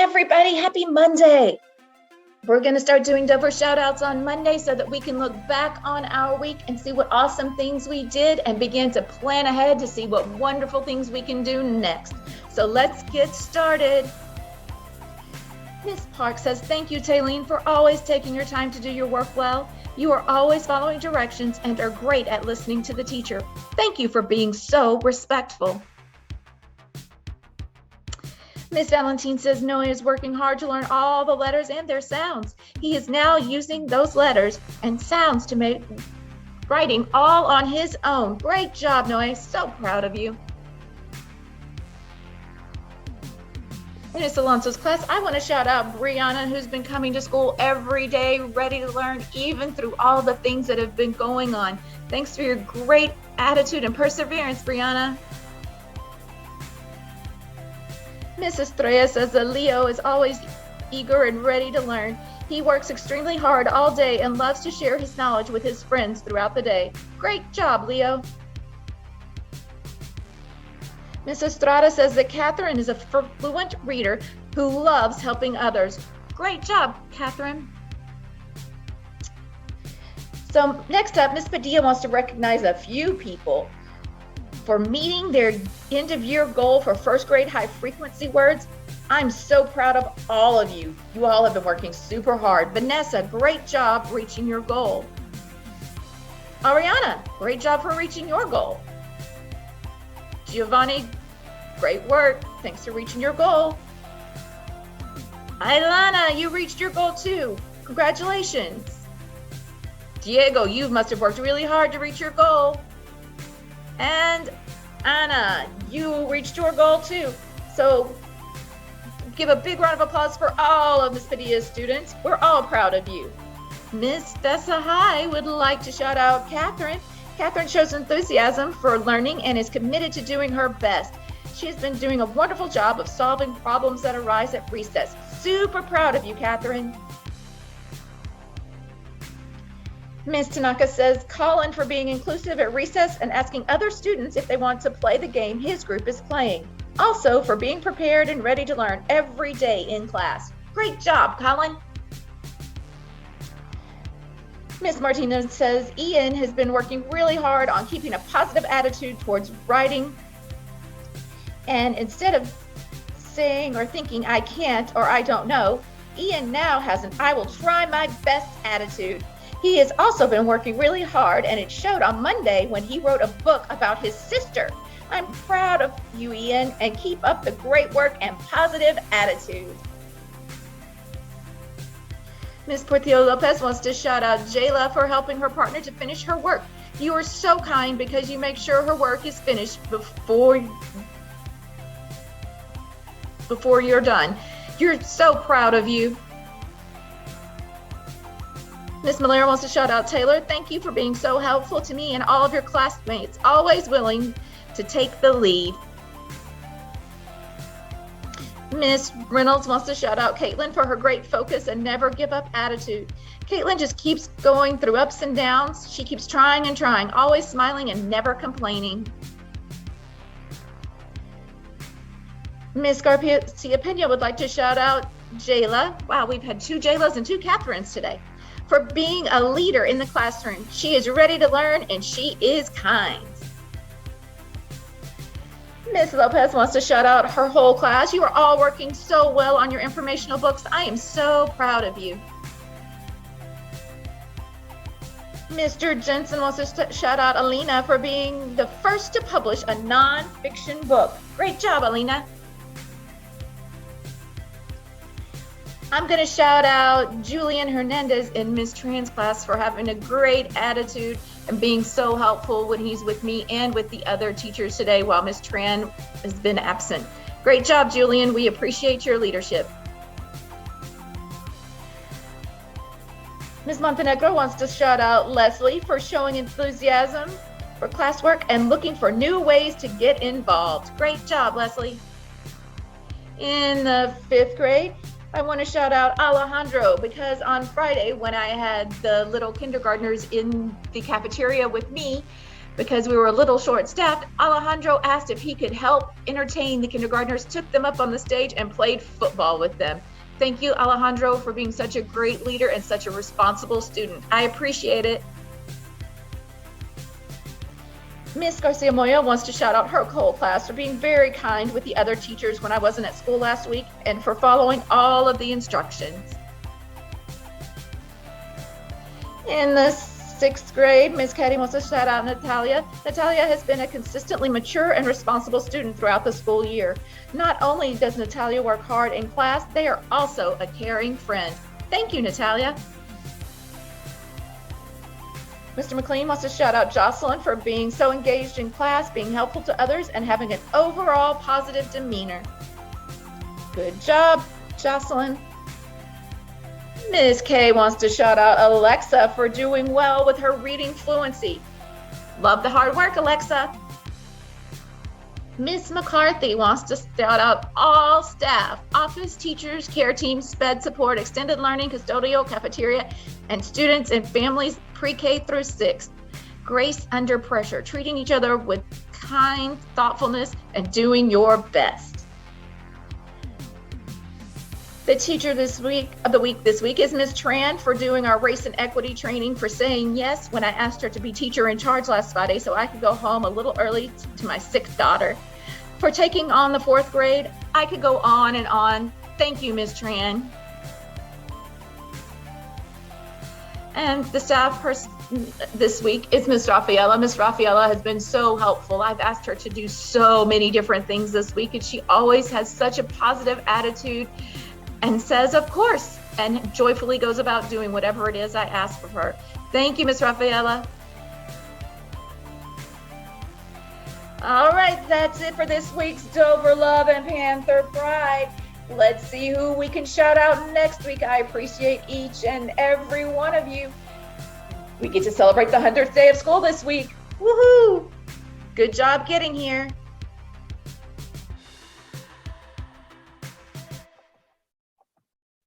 everybody, happy Monday. We're going to start doing Dover shout outs on Monday so that we can look back on our week and see what awesome things we did and begin to plan ahead to see what wonderful things we can do next. So let's get started. Miss Park says, thank you, Taylene, for always taking your time to do your work well. You are always following directions and are great at listening to the teacher. Thank you for being so respectful. Miss Valentine says Noah is working hard to learn all the letters and their sounds. He is now using those letters and sounds to make writing all on his own. Great job, Noah. So proud of you. In Miss Alonso's class, I want to shout out Brianna, who's been coming to school every day, ready to learn, even through all the things that have been going on. Thanks for your great attitude and perseverance, Brianna. Mrs. Estrella says that Leo is always eager and ready to learn. He works extremely hard all day and loves to share his knowledge with his friends throughout the day. Great job, Leo. Mrs. Estrada says that Catherine is a fluent reader who loves helping others. Great job, Catherine. So next up, Miss Padilla wants to recognize a few people for meeting their end of year goal for first grade high frequency words. I'm so proud of all of you. You all have been working super hard. Vanessa, great job reaching your goal. Ariana, great job for reaching your goal. Giovanni, great work. Thanks for reaching your goal. Ilana, you reached your goal too. Congratulations. Diego, you must have worked really hard to reach your goal. And Anna, you reached your goal too. So give a big round of applause for all of Miss Padilla's students. We're all proud of you. Miss Tessa High would like to shout out Catherine. Catherine shows enthusiasm for learning and is committed to doing her best. She has been doing a wonderful job of solving problems that arise at recess. Super proud of you, Catherine. Ms. Tanaka says, Colin for being inclusive at recess and asking other students if they want to play the game his group is playing. Also for being prepared and ready to learn every day in class. Great job, Colin. Ms. Martinez says, Ian has been working really hard on keeping a positive attitude towards writing. And instead of saying or thinking I can't or I don't know, Ian now has an I will try my best attitude. He has also been working really hard, and it showed on Monday when he wrote a book about his sister. I'm proud of you, Ian, and keep up the great work and positive attitude. Ms. Portillo Lopez wants to shout out Jayla for helping her partner to finish her work. You are so kind because you make sure her work is finished before you're done. You're so proud of you. Ms. Malera wants to shout out Taylor. Thank you for being so helpful to me and all of your classmates, always willing to take the lead. Ms. Reynolds wants to shout out Caitlin for her great focus and never give up attitude. Caitlin just keeps going through ups and downs. She keeps trying and trying, always smiling and never complaining. Ms. Garcia Pena would like to shout out Jayla. Wow, we've had 2 Jaylas and 2 Catherines today. For being a leader in the classroom. She is ready to learn and she is kind. Ms. Lopez wants to shout out her whole class. You are all working so well on your informational books. I am so proud of you. Mr. Jensen wants to shout out Alina for being the first to publish a non-fiction book. Great job, Alina. I'm going to shout out Julian Hernandez in Ms. Tran's class for having a great attitude and being so helpful when he's with me and with the other teachers today while Ms. Tran has been absent. Great job, Julian. We appreciate your leadership. Ms. Montenegro wants to shout out Leslie for showing enthusiasm for classwork and looking for new ways to get involved. Great job, Leslie. In the 5th grade, I want to shout out Alejandro because on Friday when I had the little kindergartners in the cafeteria with me, Because we were a little short-staffed, Alejandro asked if he could help entertain the kindergartners, took them up on the stage, and played football with them. Thank you, Alejandro, for being such a great leader and such a responsible student. I appreciate it. Miss Garcia Moya wants to shout out her whole class for being very kind with the other teachers when I wasn't at school last week and for following all of the instructions. In the 6th grade, Miss Katie wants to shout out Natalia. Natalia has been a consistently mature and responsible student throughout the school year. Not only does Natalia work hard in class, they are also a caring friend. Thank you, Natalia. Mr. McLean wants to shout out Jocelyn for being so engaged in class, being helpful to others, and having an overall positive demeanor. Good job, Jocelyn. Ms. K wants to shout out Alexa for doing well with her reading fluency. Love the hard work, Alexa. Ms. McCarthy wants to shout out all staff, office, teachers, care teams, SPED support, extended learning, custodial, cafeteria, and students and families pre-K through 6th. Grace under pressure, treating each other with kind thoughtfulness and doing your best. The teacher this week is Ms. Tran for doing our race and equity training, for saying yes when I asked her to be teacher in charge last Friday so I could go home a little early to my 6th daughter. For taking on the 4th grade, I could go on and on. Thank you, Ms. Tran. And the staff person this week is Ms. Rafaela. Ms. Rafaela has been so helpful. I've asked her to do so many different things this week, and she always has such a positive attitude and says, of course, and joyfully goes about doing whatever it is I ask of her. Thank you, Ms. Rafaela. All right, that's it for this week's Dover Love and Panther Pride. Let's see who we can shout out next week. I appreciate each and every one of you. We get to celebrate the 100th day of school this week. Woohoo! Good job getting here.